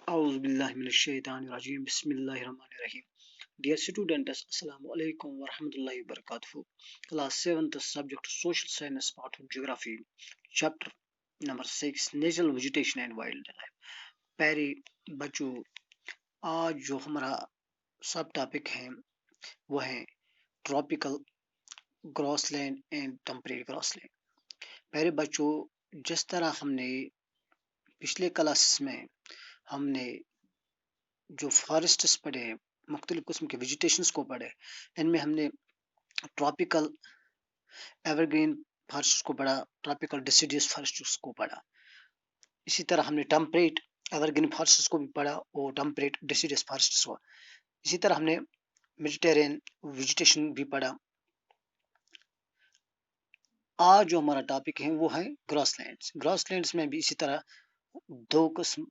Auzubillahiminash-shaytanir-rajim. Bismillahir-rahmanir-rahim. Dear students, Assalamu alaikum wa rahmatullahi wa barakatuh. Class 7th subject Social Science part of Geography. Chapter number 6 Natural Vegetation and Wildlife. प्यारे बच्चों, आज जो हमारा सब topic है वो है tropical grassland and temperate grassland. प्यारे बच्चों, जिस तरह हमने पिछले क्लासेस में हमने जो फॉरेस्ट्स पढ़े, मुख्तलिफ किस्म के वेजिटेशंस को पढ़े, इनमें हमने ट्रॉपिकल एवरग्रीन फॉरेस्ट को पढ़ा, ट्रॉपिकल डिसिडियस फॉरेस्ट को पढ़ा। इसी तरह हमने टेम्परेट एवरग्रीन फॉरेस्ट को भी पढ़ा और टेम्परेट डिसिडियस फॉरेस्ट को। इसी तरह हमने मेडिटेरेनियन वेजिटेशन भी पढ़ा। आज जो हमारा टॉपिक है वो है ग्रासलैंड्स। ग्रासलैंड्स में भी इसी तरह दो किस्म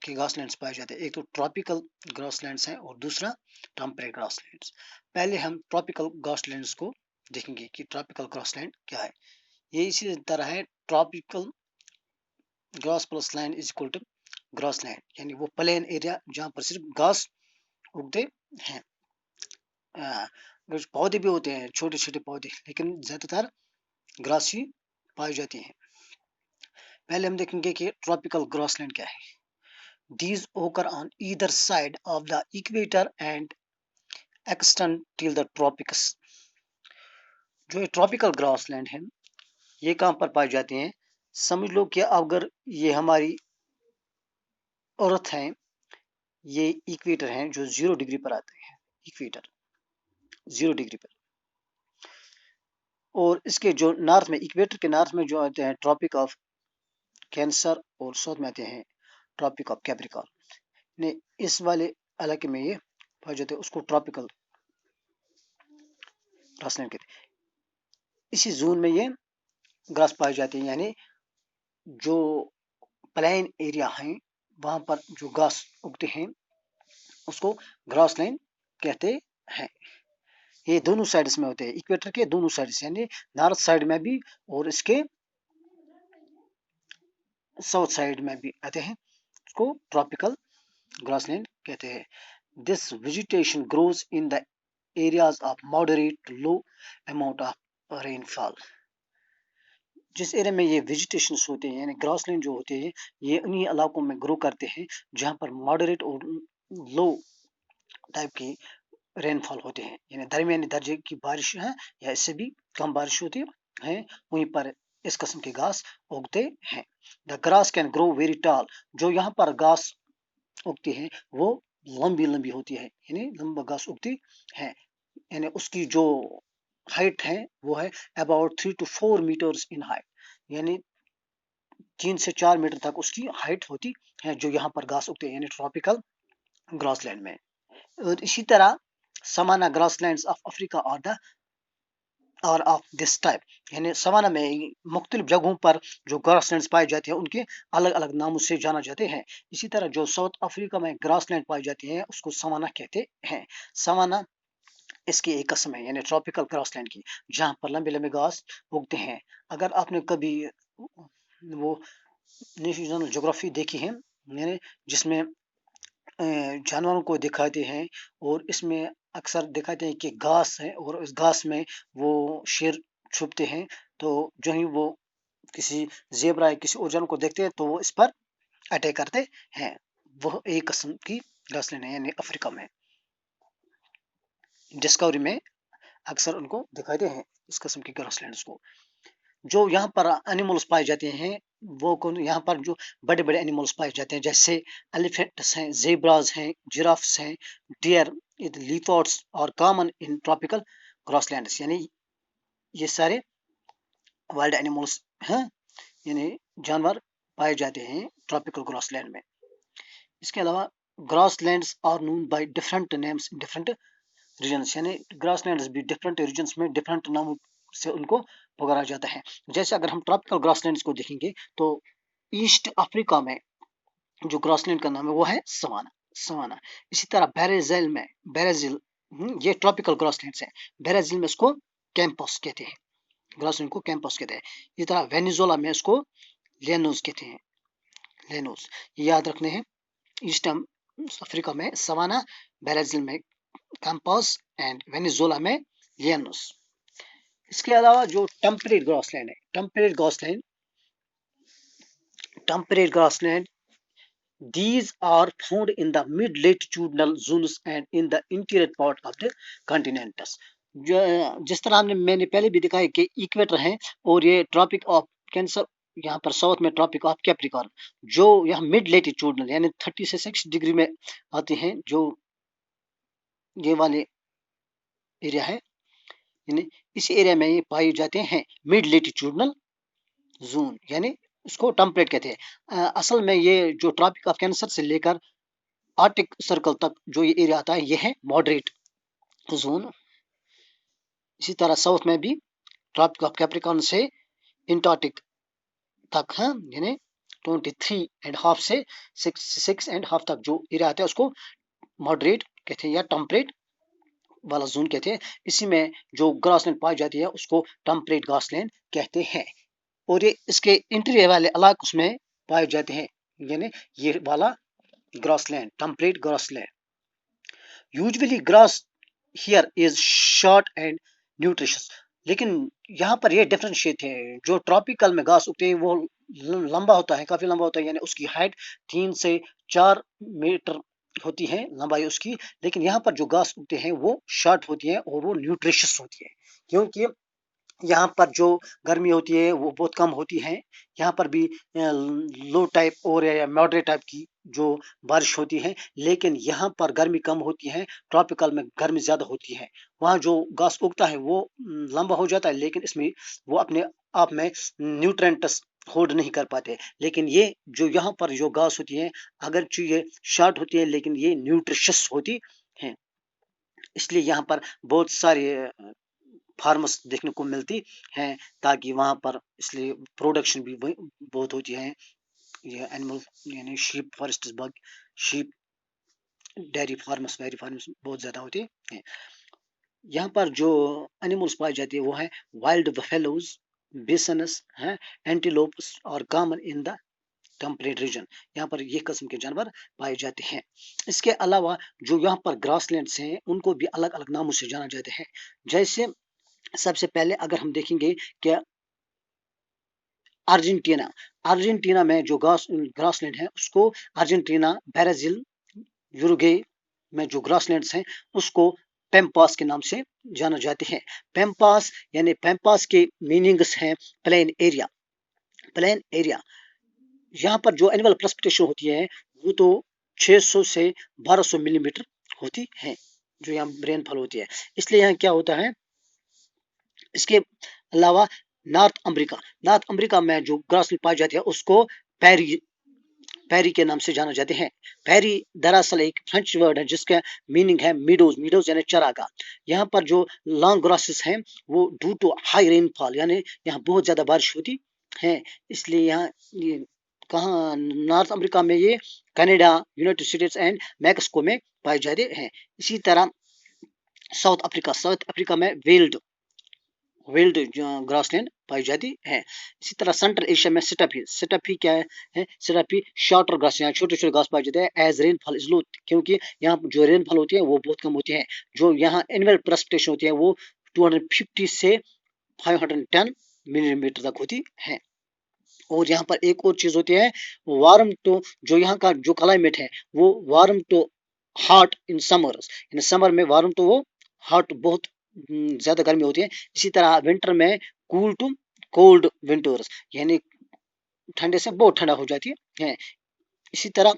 के ग्रासलैंड्स पाए जाते हैं, एक तो ट्रॉपिकल ग्रासलैंड्स हैं और दूसरा टेम्परेट ग्रासलैंड्स। पहले हम ट्रॉपिकल ग्रासलैंड्स को देखेंगे कि ट्रॉपिकल ग्रासलैंड क्या है। ये इसी तरह है, tropical grass plus land is equal to grassland, यानी वो प्लेन एरिया जहाँ पर सिर्फ घास उगते हैं। पौधे भी होते हैं, छोटे छोटे पौधे, लेकिन ज्यादातर ग्रास ही पाई जाती हैं। पहले हम देखेंगे कि ट्रॉपिकल ग्रासलैंड क्या है। These occur on either side of the equator and extend till the tropics. जो ये ट्रॉपिकल ग्रासलैंड है ये कहाँ पर पाए जाते हैं? समझ लो कि अगर ये हमारी अर्थ है, ये इक्वेटर है जो 0 डिग्री पर आते हैं, इक्वेटर 0 डिग्री पर, और इसके जो नॉर्थ में, इक्वेटर के नॉर्थ में जो आते हैं ट्रॉपिक ऑफ कैंसर, और साउथ में आते हैं ट्रॉपिक ऑफ कैप्रिकॉर्न ने। इस वाले इलाके में ये पाए जाते हैं, उसको ट्रॉपिकल ग्रासलैंड कहते हैं। इसी जोन में ये ग्रास पाए जाते हैं, यानी जो प्लेन एरिया है वहां पर जो घास उगते हैं उसको ग्रासलैंड कहते हैं। ये दोनों साइड्स में होते हैं, इक्वेटर के दोनों साइड्स, यानी नॉर्थ साइड में भी और इसके साउथ साइड में भी आते हैं, उसको ट्रॉपिकल ग्रासलैंड कहते हैं। This vegetation grows in the areas of moderate to low amount of rainfall. जिस एरिया में ये वेजिटेशंस होते हैं, यानी ग्रासलैंड जो होते हैं, ये उन्हीं इलाकों में ग्रो करते हैं जहां पर मॉडरेट और लो टाइप की रेनफॉल होते हैं, यानी दरमियानी दर्जे की बारिश है या इससे भी कम बारिश होती है, वहीं पर इस किस्म के घास उगते हैं। The grass can grow very tall. जो यहाँ पर घास उगती है वो लंबी लंबी होती है, यानी लंबा घास उगती है, यानी उसकी जो हाइट है वो है about 3 to 4 metres in height, यानी 3 से 4 मीटर तक उसकी हाइट होती है जो यहाँ पर घास उगते हैं, यानी ट्रॉपिकल ग्रासलैंड में। और इसी तरह सवाना ग्रासलैंड्स ऑफ अफ्रीका और ऑफ दिस टाइप, यानी सवाना में मुख्तलिफ जगहों पर जो ग्रासलैंड्स पाए जाते हैं उनके अलग अलग नामों से जाना जाते हैं। इसी तरह जो साउथ अफ्रीका में ग्रासलैंड पाई जाती है उसको सवाना कहते हैं। सवाना इसकी एक किस्म है, यानी ट्रॉपिकल ग्रासलैंड की, जहाँ पर लंबे लंबे घास उगते हैं। अगर आपने कभी वो नेशनल ज्योग्राफी देखी है, यानी जिसमें जानवरों को दिखाते हैं और इसमें अक्सर दिखाते हैं कि घास है और उस घास में वो शेर छुपते हैं, तो जो ही वो किसी ज़ेब्रा या किसी और जानवर को देखते हैं तो वो इस पर अटैक करते हैं। वह एक किस्म की ग्रासलैंड है, यानी अफ्रीका में डिस्कवरी में अक्सर उनको दिखाते हैं इस किस्म की ग्रासलैंड्स को। जो यहाँ पर एनिमल्स पाए जाते हैं वो कौन, यहाँ पर जो बड़े बड़े एनिमल्स पाए जाते हैं जैसे एलिफेंट्स हैं, जेब्रास हैं, जिराफ्स हैं, डियर, लिथोर्ड्स और कॉमन इन ट्रॉपिकल ग्रासलैंड्स, यानी ये सारे वाइल्ड एनिमल्स हैं, यानी जानवर पाए जाते हैं ट्रॉपिकल ग्रासलैंड में। इसके अलावा grasslands are known by different names in different regions, यानी ग्रासलैंड्स भी डिफरेंट रीजन्स में डिफरेंट नामों से उनको पुकारा जाता है। जैसे अगर हम ट्रॉपिकल ग्रासलैंड्स को देखेंगे तो ईस्ट अफ्रीका में जो ग्रासलैंड का नाम है वो है सवाना, सवाना। इसी तरह ब्राजील में, ब्राजील ये ट्रॉपिकल ग्रासलैंड्स हैं, ब्राजील में इसको कैंपस कहते हैं, ग्रासलैंड को कैंपस कहते हैं। इसी तरह वेनेजुएला में इसको लेनोस कहते हैं, लेनोस, ये याद रखने हैं। ईस्ट अफ्रीका में सवाना, ब्राजील में कैंपस एंड वेनेजुएला में लियानोस। इसके अलावा जो टेम्परेट ग्रासलैंड है, temperate grassland, these are found in the mid latitudinal zones and in the interior part of the continents। जिस तरह मैंने पहले भी दिखाया कि इक्वेटर है और ये ट्रॉपिक ऑफ कैंसर, यहाँ पर साउथ में ट्रॉपिक ऑफ कैप्रिकॉर्न, जो यहाँ मिड लेटिट्यूडनल यानी 30 से 6 डिग्री में आते हैं, जो ये वाले एरिया है, यानी इस एरिया में ये पाए जाते हैं मिड लेटिट्यूडनल जोन, यानी उसको टेम्परेट कहते हैं। असल में ये जो ट्रॉपिक ऑफ कैंसर से लेकर आर्टिक सर्कल तक जो ये एरिया आता है, ये है मॉडरेट जोन। इसी तरह साउथ में भी ट्रॉपिक ऑफ कैप्रिकॉर्न से इंटार्कटिक तक है, यानी 23.5 से 6.5 तक जो एरिया आता है उसको मॉडरेट कहते हैं या टेम्परेट वाला जोन कहते हैं। इसी में जो ग्रासलैंड पाई जाती है उसको टेम्परेट ग्रासलैंड कहते हैं। और ये इसके इंटीरियर वाले इलाके उसमें पाए जाते हैं, यानी ये वाला grassland, temperate grassland. Usually grass here is short and nutritious, लेकिन यहाँ पर ये डिफरेंशिएट है। जो ट्रॉपिकल में घास उगते हैं वो लंबा होता है, काफी लंबा होता है, यानी उसकी हाइट 3 से 4 मीटर होती है लंबाई उसकी। लेकिन यहाँ पर जो घास उगते हैं वो शॉर्ट होती है और वो न्यूट्रिशियस होती है, क्योंकि यहाँ पर जो गर्मी होती है वो बहुत कम होती है। यहाँ पर भी लो टाइप और या मॉडरेट टाइप की जो बारिश होती है, लेकिन यहाँ पर गर्मी कम होती है, ट्रॉपिकल में गर्मी ज़्यादा होती है। वहाँ जो घास उगता है वो लंबा हो जाता है, लेकिन इसमें वो अपने आप में न्यूट्रेंट्स होल्ड नहीं कर पाते। लेकिन ये जो यहाँ पर जो घास होती है, अगर ये शॉर्ट होती है लेकिन ये न्यूट्रिशियस होती है, इसलिए यहाँ पर बहुत सारे फार्मर्स देखने को मिलती हैं, ताकि वहाँ पर इसलिए प्रोडक्शन भी बहुत होती है। ये एनिमल यानी sheep forest, sheep, dairy farmers, very farmers बहुत ज़्यादा होते हैं। यहाँ पर जो एनिमल्स पाए जाते हैं वो है वाइल्ड बफेलोज, बिसनस हैं, एंटीलोप्स और common in the temperate region. यहाँ पर ये किस्म के जानवर पाए जाते हैं। इसके अलावा जो यहाँ पर ग्रासलैंड्स हैं उनको भी अलग अलग नामों से जाना जाता है। जैसे सबसे पहले अगर हम देखेंगे कि अर्जेंटीना में जो ग्रासलैंड है उसको अर्जेंटीना, ब्राजील, यूरुग्वे में जो ग्रासलैंड्स हैं उसको पेम्पास के नाम से जाना जाते हैं। पेम्पास यानी पेम्पास के मीनिंग्स हैं प्लेन एरिया। प्लेन एरिया, यहाँ पर जो एनुअल प्रेसिपिटेशन होती है वो तो 600 से 1200 मिलीमीटर होती है, जो यहाँ रेनफॉल होती है। इसलिए यहाँ क्या होता है, इसके अलावा नॉर्थ अमेरिका में जो ग्रासलैंड पाई जाती है उसको पैरी के नाम से जाना जाते हैं। पैरी दरअसल एक फ्रेंच वर्ड है जिसका मीनिंग है मीडोज यानी चरागाह। यहाँ पर जो लॉन्ग ग्रासेस हैं वो ड्यू टू हाई रेनफॉल, यानी यहाँ बहुत ज़्यादा बारिश होती है, इसलिए यहाँ ये कहाँ नॉर्थ अमेरिका में ये Canada, United states and Mexico में पाए जाते हैं। इसी तरह साउथ अफ्रीका में वेल्ड ग्रासलैंड पाई जाती है। इसी तरह सेंट्रल एशिया में सिटाफी क्या है, सिटाफी शॉर्टर ग्रास, यहाँ छोटे छोटे घास पाए जाते हैं। एज रेनफॉल इज लो, क्योंकि यहाँ जो रेनफॉल होती है वो बहुत कम होती है। जो यहाँ एनुअल प्रेसिपिटेशन होती है वो 250 से 510 मिलीमीटर तक होती है। और यहाँ पर एक और चीज होती है वार्म टू, जो यहाँ का जो क्लाइमेट है वो warm to hot in summers, in summer में वार्म टू वो हॉट बहुत ज्यादा गर्मी होती है। इसी तरह विंटर में कूल टू कोल्ड विंटर्स, यानी ठंडे से बहुत ठंडा हो जाती है। इसी तरह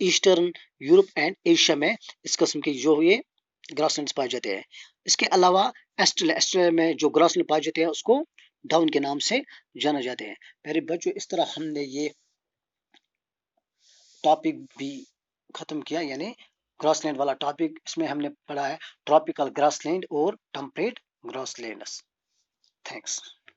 ईस्टर्न यूरोप एंड एशिया में इस किस्म के जो ये ग्रासलैंड्स पाए जाते हैं। इसके अलावा ऑस्ट्रेलिया में जो ग्रासलैंड पाए जाते हैं उसको डाउन के नाम से जाना जाते हैं। मेरे बच्चों, इस तरह हमने ये टॉपिक भी खत्म किया, यानी ग्रासलैंड वाला टॉपिक। इसमें हमने पढ़ा है ट्रॉपिकल ग्रासलैंड और टेम्परेट ग्रासलैंड्स। थैंक्स।